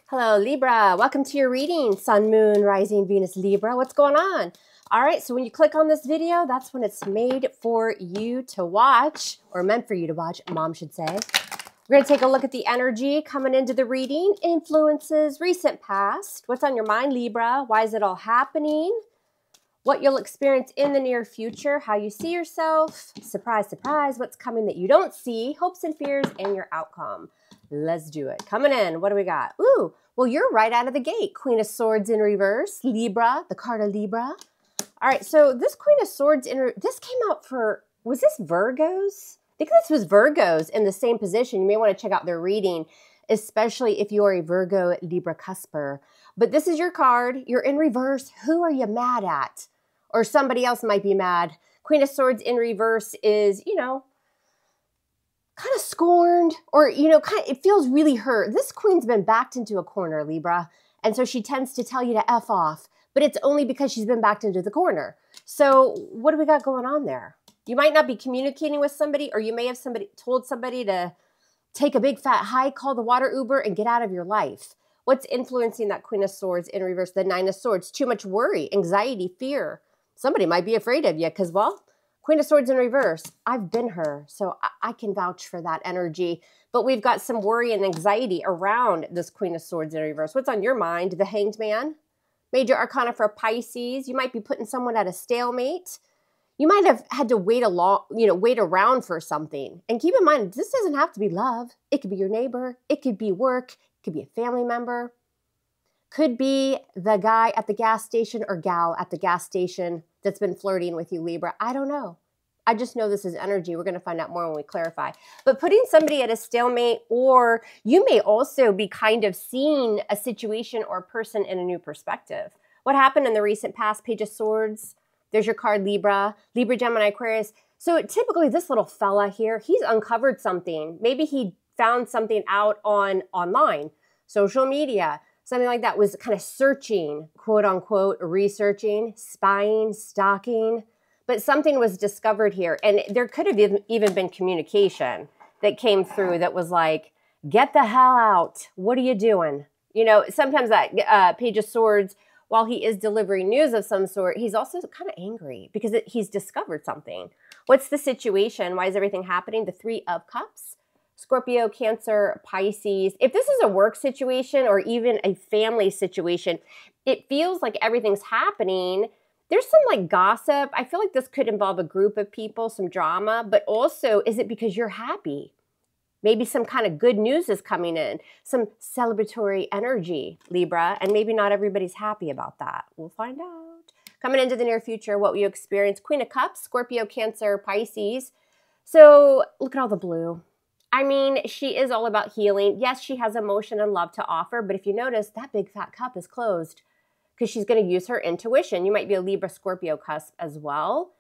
Hello, Libra. Welcome to your reading. Sun, Moon, Rising, Venus, Libra. What's going on? All right, so when you click on this video, that's when it's made for you to watch, or meant for you to watch, Mom should say. We're going to take a look at the energy coming into the reading, influences, recent past. What's on your mind, Libra? Why is it all happening? What you'll experience in the near future, how you see yourself. Surprise, surprise, what's coming that you don't see, hopes and fears, and your outcome. Let's do it. Coming in, what do we got? Ooh, well, you're right out of the gate. Queen of Swords in reverse, Libra, the card of Libra. All right, so this Queen of Swords, this came out for, was this Virgos? I think this was Virgos in the same position. You may want to check out their reading, especially if you are a Virgo Libra cusper. But this is your card. You're in reverse. Who are you mad at? Or somebody else might be mad. Queen of Swords in reverse is, you know, kind of scorned, or, you know, it feels really hurt. This queen's been backed into a corner, Libra. And so she tends to tell you to F off, but it's only because she's been backed into the corner. So what do we got going on there? You might not be communicating with somebody, or you may have told somebody to take a big fat hike, call the water Uber, and get out of your life. What's influencing that Queen of Swords in reverse, the Nine of Swords? Too much worry, anxiety, fear. Somebody might be afraid of you because, well, Queen of Swords in reverse, I've been her, so I can vouch for that energy. But we've got some worry and anxiety around this Queen of Swords in reverse. What's on your mind? The Hanged Man. Major Arcana for Pisces. You might be putting someone at a stalemate. You might have had to wait around for something. And keep in mind, this doesn't have to be love. It could be your neighbor. It could be work. It could be a family member. Could be the guy at the gas station or gal at the gas station that's been flirting with you, Libra. I don't know. I just know this is energy. We're going to find out more when we clarify. But putting somebody at a stalemate, or you may also be kind of seeing a situation or a person in a new perspective. What happened in the recent past? Page of Swords. There's your card, Libra. Libra, Gemini, Aquarius. So typically this little fella here, he's uncovered something. Maybe he found something out online, social media. Something like that, was kind of searching, quote unquote, researching, spying, stalking, but something was discovered here. And there could have even been communication that came through that was like, get the hell out. What are you doing? You know, sometimes that Page of Swords, while he is delivering news of some sort, he's also kind of angry because he's discovered something. What's the situation? Why is everything happening? The Three of Cups. Scorpio, Cancer, Pisces. If this is a work situation or even a family situation, it feels like everything's happening. There's some like gossip. I feel like this could involve a group of people, some drama, but also, is it because you're happy? Maybe some kind of good news is coming in, some celebratory energy, Libra, and maybe not everybody's happy about that. We'll find out. Coming into the near future, what will you experience? Queen of Cups, Scorpio, Cancer, Pisces. So look at all the blue. I mean, she is all about healing. Yes, she has emotion and love to offer, but if you notice, that big fat cup is closed because she's going to use her intuition. You might be a Libra Scorpio cusp as well,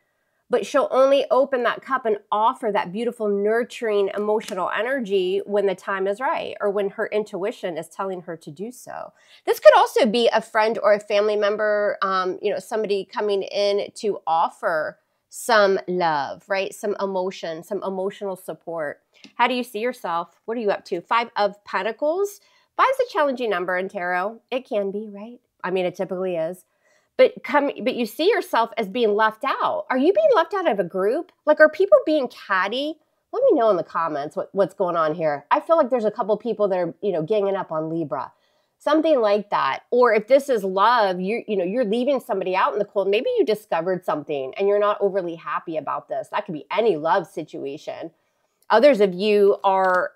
but she'll only open that cup and offer that beautiful, nurturing, emotional energy when the time is right, or when her intuition is telling her to do so. This could also be a friend or a family member, you know, somebody coming in to offer some love, right? Some emotion, some emotional support. How do you see yourself? What are you up to? Five of Pentacles. Five's a challenging number in tarot. It can be, right? I mean, it typically is. But you see yourself as being left out. Are you being left out of a group? Like, are people being catty? Let me know in the comments what's going on here. I feel like there's a couple people that are, you know, ganging up on Libra. Something like that. Or if this is love, you're leaving somebody out in the cold. Maybe you discovered something and you're not overly happy about this. That could be any love situation. Others of you are,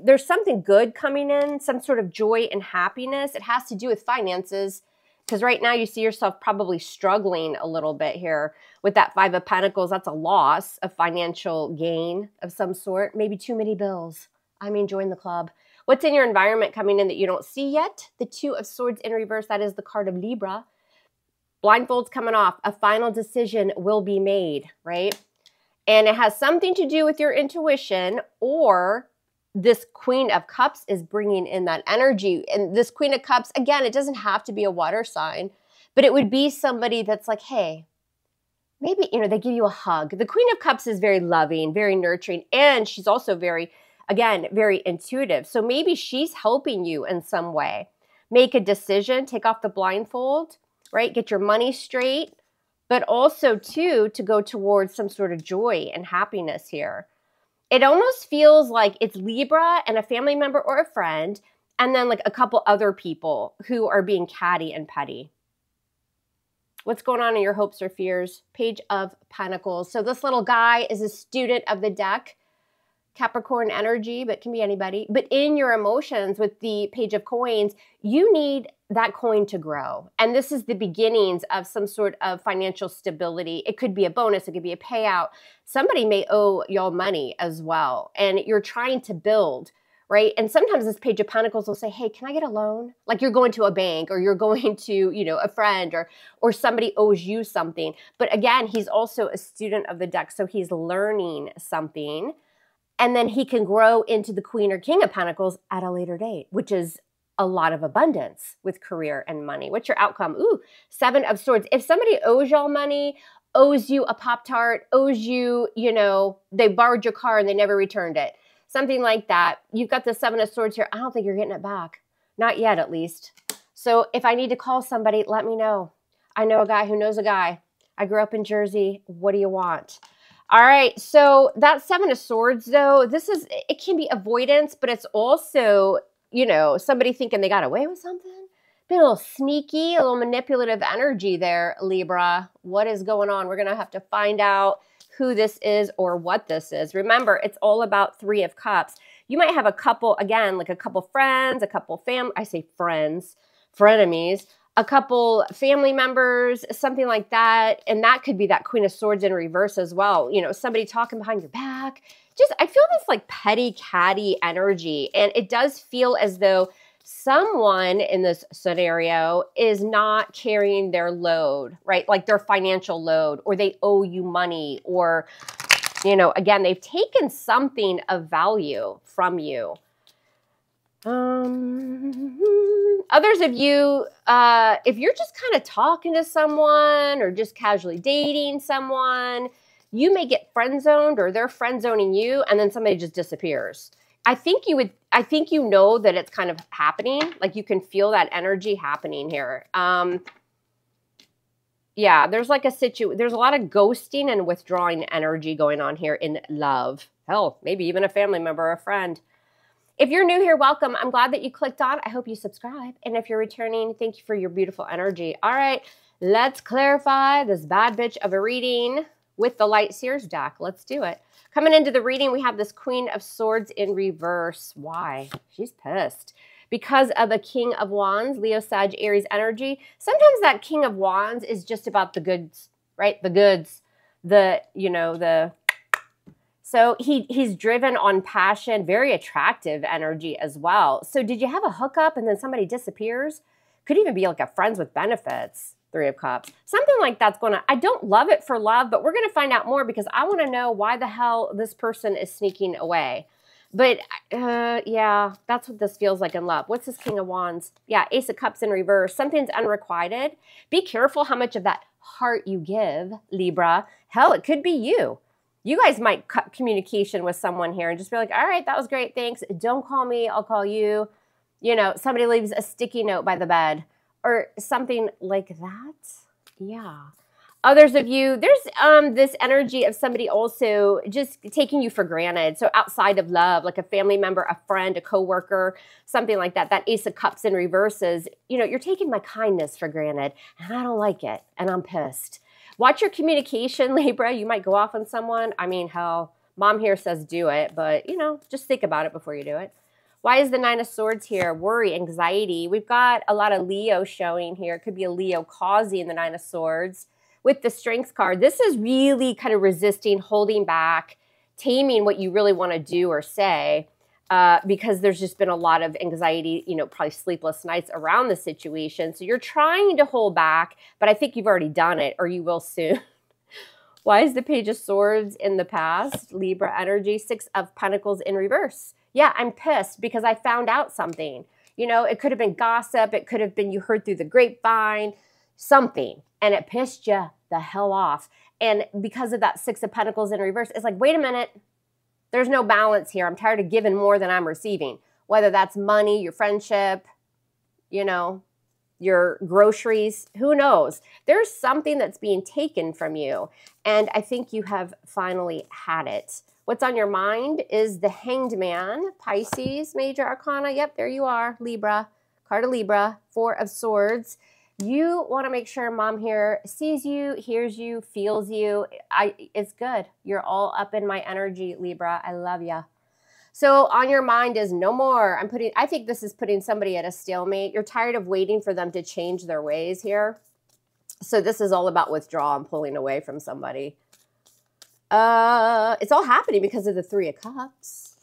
there's something good coming in, some sort of joy and happiness. It has to do with finances, because right now you see yourself probably struggling a little bit here with that Five of Pentacles. That's a loss of financial gain of some sort. Maybe too many bills. I mean, join the club. What's in your environment coming in that you don't see yet? The Two of Swords in reverse. That is the card of Libra. Blindfolds coming off. A final decision will be made, right? And it has something to do with your intuition, or this Queen of Cups is bringing in that energy. And this Queen of Cups, again, it doesn't have to be a water sign, but it would be somebody that's like, hey, maybe, you know, they give you a hug. The Queen of Cups is very loving, very nurturing, and she's also very Again, very intuitive. So maybe she's helping you in some way. Make a decision, take off the blindfold, right? Get your money straight, but also too, to go towards some sort of joy and happiness here. It almost feels like it's Libra and a family member or a friend, and then like a couple other people who are being catty and petty. What's going on in your hopes or fears? Page of Pentacles. So this little guy is a student of the deck. Capricorn energy, but can be anybody. But in your emotions with the Page of Coins, you need that coin to grow. And this is the beginnings of some sort of financial stability. It could be a bonus. It could be a payout. Somebody may owe y'all money as well. And you're trying to build, right? And sometimes this Page of Pentacles will say, hey, can I get a loan? Like you're going to a bank or you're going to, you know, a friend or somebody owes you something. But again, he's also a student of the deck. So he's learning something. And then he can grow into the Queen or King of Pentacles at a later date, which is a lot of abundance with career and money. What's your outcome? Ooh, 7 of Swords. If somebody owes y'all money, owes you a Pop-Tart, owes you, you know, they borrowed your car and they never returned it, something like that, you've got the 7 of Swords here. I don't think you're getting it back. Not yet, at least. So if I need to call somebody, let me know. I know a guy who knows a guy. I grew up in Jersey. What do you want? All right, so that 7 of Swords, though, it can be avoidance, but it's also, you know, somebody thinking they got away with something. Been a little sneaky, a little manipulative energy there, Libra. What is going on? We're going to have to find out who this is or what this is. Remember, it's all about 3 of Cups. You might have a couple, again, like a couple friends, a couple I say friends, frenemies, a couple family members, something like that. And that could be that Queen of Swords in reverse as well. You know, somebody talking behind your back. Just, I feel this like petty, catty energy. And it does feel as though someone in this scenario is not carrying their load, right? Like their financial load, or they owe you money, or, you know, again, they've taken something of value from you. Others of you, if you're just kind of talking to someone or just casually dating someone, you may get friend zoned or they're friend zoning you, and then somebody just disappears. I think you know that it's kind of happening. Like you can feel that energy happening here. Yeah, there's like there's a lot of ghosting and withdrawing energy going on here in love. Hell, maybe even a family member or a friend. If you're new here, welcome. I'm glad that you clicked on. I hope you subscribe. And if you're returning, thank you for your beautiful energy. All right, let's clarify this bad bitch of a reading with the Light Seers deck. Let's do it. Coming into the reading, we have this Queen of Swords in reverse. Why? She's pissed. Because of the King of Wands, Leo, Sag, Aries energy. Sometimes that King of Wands is just about the goods, right? The goods, so he's driven on passion, very attractive energy as well. So did you have a hookup and then somebody disappears? Could even be like a friends with benefits, 3 of Cups. Something like that's I don't love it for love, but we're going to find out more because I want to know why the hell this person is sneaking away. But yeah, that's what this feels like in love. What's this King of Wands? Yeah, Ace of Cups in reverse. Something's unrequited. Be careful how much of that heart you give, Libra. Hell, it could be you. You guys might cut communication with someone here and just be like, all right, that was great, thanks. Don't call me, I'll call you. You know, somebody leaves a sticky note by the bed or something like that. Yeah. Others of you, there's this energy of somebody also just taking you for granted. So outside of love, like a family member, a friend, a coworker, something like that. That Ace of Cups in reverse is, you know, you're taking my kindness for granted and I don't like it and I'm pissed. Watch your communication, Libra. You might go off on someone. I mean, hell, mom here says do it, but, you know, just think about it before you do it. Why is the 9 of Swords here? Worry, anxiety. We've got a lot of Leo showing here. It could be a Leo causing the 9 of Swords. With the Strength card, this is really kind of resisting, holding back, taming what you really want to do or say. Because there's just been a lot of anxiety, you know, probably sleepless nights around the situation. So you're trying to hold back, but I think you've already done it or you will soon. Why is the Page of Swords in the past? Libra energy, 6 of Pentacles in reverse. Yeah, I'm pissed because I found out something. You know, it could have been gossip. It could have been you heard through the grapevine, something, and it pissed you the hell off. And because of that 6 of Pentacles in reverse, it's like, wait a minute. There's no balance here. I'm tired of giving more than I'm receiving, whether that's money, your friendship, you know, your groceries, who knows? There's something that's being taken from you. And I think you have finally had it. What's on your mind is the Hanged Man, Pisces, Major Arcana. Yep, there you are, Libra, card of Libra, 4 of Swords. You want to make sure mom here sees you, hears you, feels you. It's good. You're all up in my energy, Libra. I love ya. So on your mind is no more. I think this is putting somebody at a stalemate. You're tired of waiting for them to change their ways here. So this is all about withdrawal and pulling away from somebody. It's all happening because of the 3 of Cups.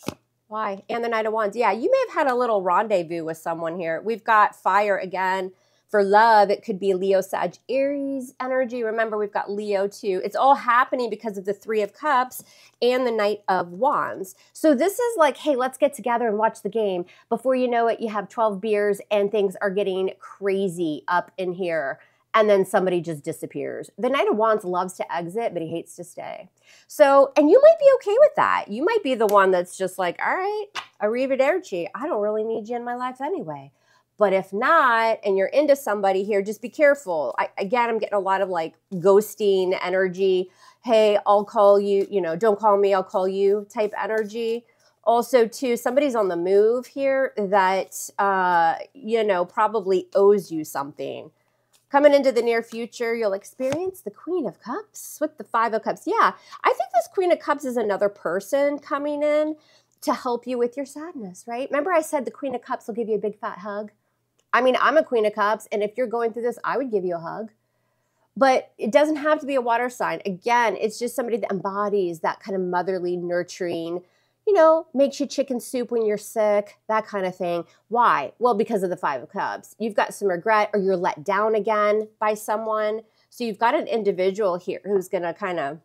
Why? And the Knight of Wands. Yeah, you may have had a little rendezvous with someone here. We've got fire again. For love, it could be Leo, Sag, Aries energy. Remember, we've got Leo too. It's all happening because of the 3 of Cups and the Knight of Wands. So this is like, hey, let's get together and watch the game. Before you know it, you have 12 beers and things are getting crazy up in here. And then somebody just disappears. The Knight of Wands loves to exit, but he hates to stay. So, and you might be okay with that. You might be the one that's just like, all right, arrivederci. I don't really need you in my life anyway. But if not, and you're into somebody here, just be careful. Again, I'm getting a lot of like ghosting energy. Hey, I'll call you, you know, don't call me, I'll call you type energy. Also, too, somebody's on the move here that, you know, probably owes you something. Coming into the near future, you'll experience the Queen of Cups with the 5 of Cups. Yeah, I think this Queen of Cups is another person coming in to help you with your sadness, right? Remember I said the Queen of Cups will give you a big fat hug? I mean, I'm a Queen of Cups, and if you're going through this, I would give you a hug. But it doesn't have to be a water sign. Again, it's just somebody that embodies that kind of motherly, nurturing, you know, makes you chicken soup when you're sick, that kind of thing. Why? Well, because of the 5 of Cups. You've got some regret or you're let down again by someone. So you've got an individual here who's going to kind of,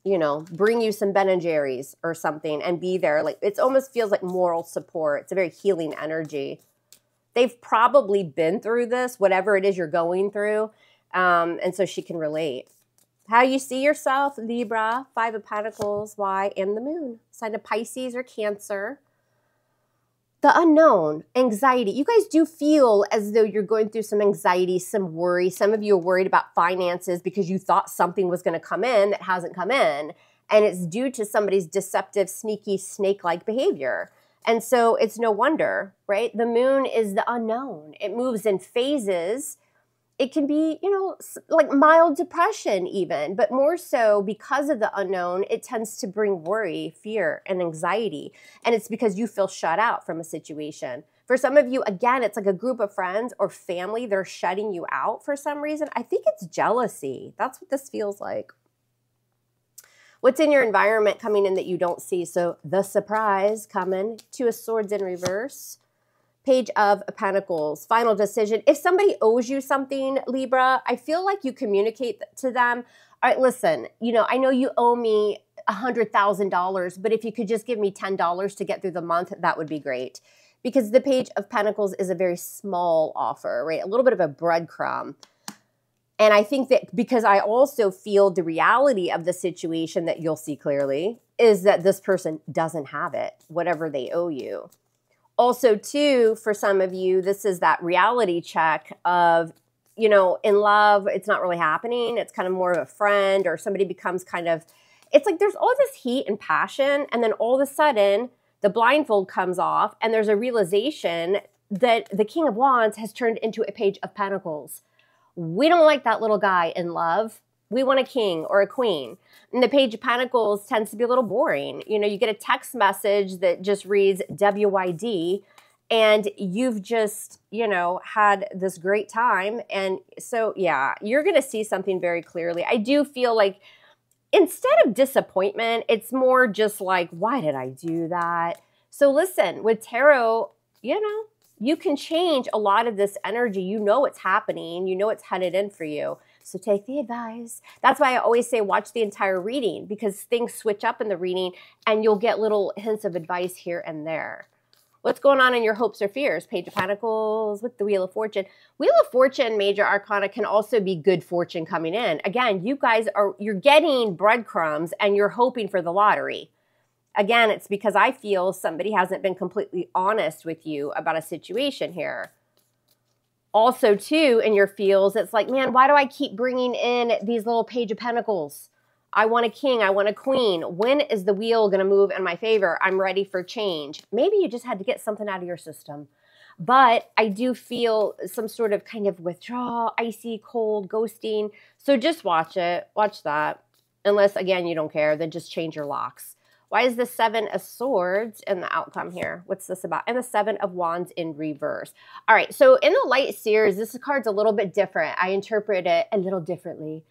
you know, bring you some Ben and Jerry's or something and be there. Like, it almost feels like moral support. It's a very healing energy. They've probably been through this, whatever it is you're going through, and so she can relate. How you see yourself, Libra, 5 of Pentacles, why, and the Moon. Sign of Pisces or Cancer. The unknown, anxiety. You guys do feel as though you're going through some anxiety, some worry. Some of you are worried about finances because you thought something was going to come in that hasn't come in, and it's due to somebody's deceptive, sneaky, snake-like behavior. And so it's no wonder, right? The Moon is the unknown. It moves in phases. It can be, you know, like mild depression even, but more so because of the unknown, it tends to bring worry, fear, and anxiety. And it's because you feel shut out from a situation. For some of you, again, it's like a group of friends or family. They're shutting you out for some reason. I think it's jealousy. That's what this feels like. What's in your environment coming in that you don't see? So the surprise coming. 2 of Swords in reverse. Page of Pentacles. Final decision. If somebody owes you something, Libra, I feel like you communicate to them. All right, listen, you know, I know you owe me $100,000, but if you could just give me $10 to get through the month, that would be great. Because the Page of Pentacles is a very small offer, right? A little bit of a breadcrumb. And I think that because I also feel the reality of the situation that you'll see clearly is that this person doesn't have it, whatever they owe you. Also, too, for some of you, this is that reality check of, you know, in love, it's not really happening. It's kind of more of a friend or somebody becomes kind of, it's like there's all this heat and passion. And then all of a sudden, the blindfold comes off and there's a realization that the King of Wands has turned into a Page of Pentacles. We don't like that little guy in love. We want a king or a queen. And the Page of Pentacles tends to be a little boring. You know, you get a text message that just reads WYD and you've just, you know, had this great time. And so, yeah, you're going to see something very clearly. I do feel like instead of disappointment, it's more just like, why did I do that? So listen, with tarot, you know, you can change a lot of this energy. You know it's happening. You know it's headed in for you. So take the advice. That's why I always say watch the entire reading because things switch up in the reading and you'll get little hints of advice here and there. What's going on in your hopes or fears? Page of Pentacles with the Wheel of Fortune. Wheel of Fortune, Major Arcana, can also be good fortune coming in. Again, you guys you're getting breadcrumbs and you're hoping for the lottery. Again, it's because I feel somebody hasn't been completely honest with you about a situation here. Also, too, in your feels, it's like, man, why do I keep bringing in these little Page of Pentacles? I want a king. I want a queen. When is the wheel going to move in my favor? I'm ready for change. Maybe you just had to get something out of your system. But I do feel some sort of kind of withdrawal, icy, cold, ghosting. So just watch it. Watch that. Unless, again, you don't care, then just change your locks. Why is the 7 of Swords in the outcome here? What's this about? And the 7 of Wands in reverse. All right, so in the Light Seers, this card's a little bit different. I interpret it a little differently.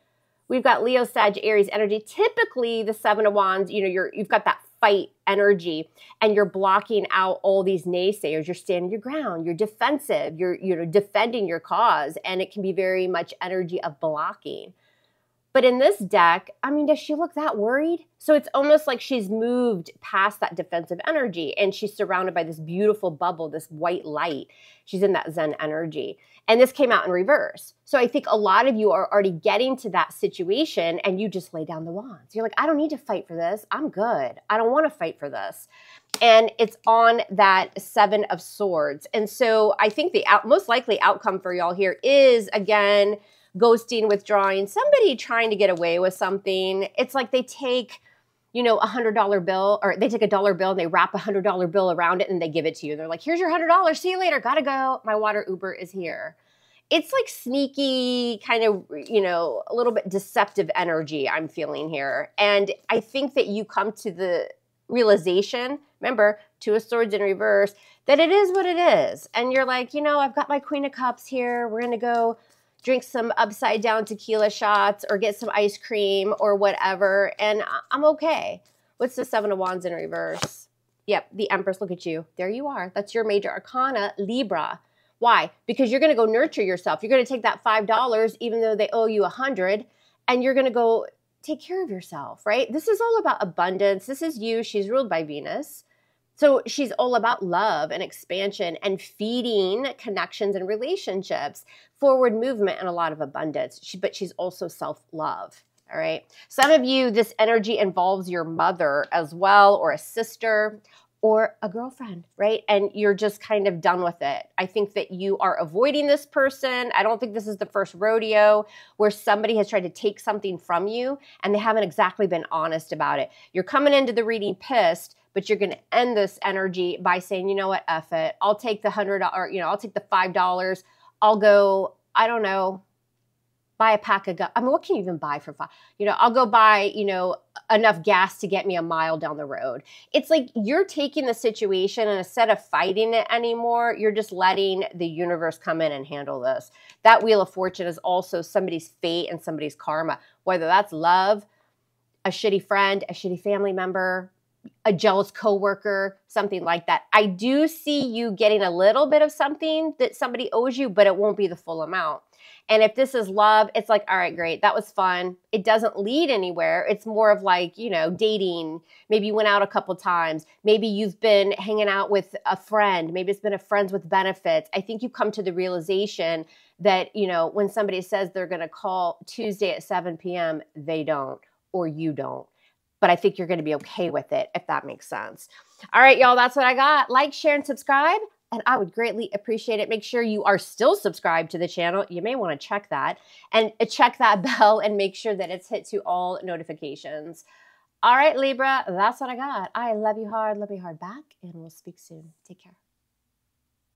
We've got Leo, Sag, Aries energy. Typically, the 7 of Wands, you know, you've got that fight energy, and you're blocking out all these naysayers. You're standing your ground. You're defensive. You're defending your cause, and it can be very much energy of blocking. But in this deck, I mean, does she look that worried? So it's almost like she's moved past that defensive energy, and she's surrounded by this beautiful bubble, this white light. She's in that Zen energy. And this came out in reverse. So I think a lot of you are already getting to that situation, and you just lay down the wands. You're like, I don't need to fight for this. I'm good. I don't want to fight for this. And it's on that 7 of Swords. And so I think the most likely outcome for y'all here is, again, ghosting, withdrawing, somebody trying to get away with something. It's like they take, you know, $100 bill, or they take a dollar bill and they wrap a $100 bill around it and they give it to you. They're like, here's your $100. See you later. Gotta go. My water Uber is here. It's like sneaky, kind of, you know, a little bit deceptive energy I'm feeling here. And I think that you come to the realization, remember, 2 of Swords in reverse, that it is what it is. And you're like, you know, I've got my Queen of Cups here. We're going to go drink some upside down tequila shots or get some ice cream or whatever, and I'm okay. What's the 7 of Wands in reverse? Yep, the Empress, look at you. There you are. That's your major arcana, Libra. Why? Because you're going to go nurture yourself. You're going to take that $5, even though they owe you 100, and you're going to go take care of yourself, right? This is all about abundance. This is you. She's ruled by Venus. So she's all about love and expansion and feeding connections and relationships, forward movement, and a lot of abundance. But she's also self-love, all right? Some of you, this energy involves your mother as well, or a sister, or a girlfriend, right? And you're just kind of done with it. I think that you are avoiding this person. I don't think this is the first rodeo where somebody has tried to take something from you and they haven't exactly been honest about it. You're coming into the reading pissed, but you're going to end this energy by saying, you know what, F it. I'll take the $100, or, you know, I'll take the $5. I'll go, I don't know, buy a pack of gum. I mean, what can you even buy for $5? You know, I'll go buy, you know, enough gas to get me a mile down the road. It's like you're taking the situation, and instead of fighting it anymore, you're just letting the universe come in and handle this. That Wheel of Fortune is also somebody's fate and somebody's karma, whether that's love, a shitty friend, a shitty family member, a jealous coworker, something like that. I do see you getting a little bit of something that somebody owes you, but it won't be the full amount. And if this is love, it's like, all right, great. That was fun. It doesn't lead anywhere. It's more of like, you know, dating. Maybe you went out a couple times. Maybe you've been hanging out with a friend. Maybe it's been a friends with benefits. I think you come to the realization that, you know, when somebody says they're going to call Tuesday at 7 p.m., they don't, or you don't. But I think you're going to be okay with it, if that makes sense. All right, y'all, that's what I got. Like, share, and subscribe, and I would greatly appreciate it. Make sure you are still subscribed to the channel. You may want to check that, and check that bell and make sure that it's hit to all notifications. All right, Libra, that's what I got. I love you hard, love you hard back, and we'll speak soon. Take care.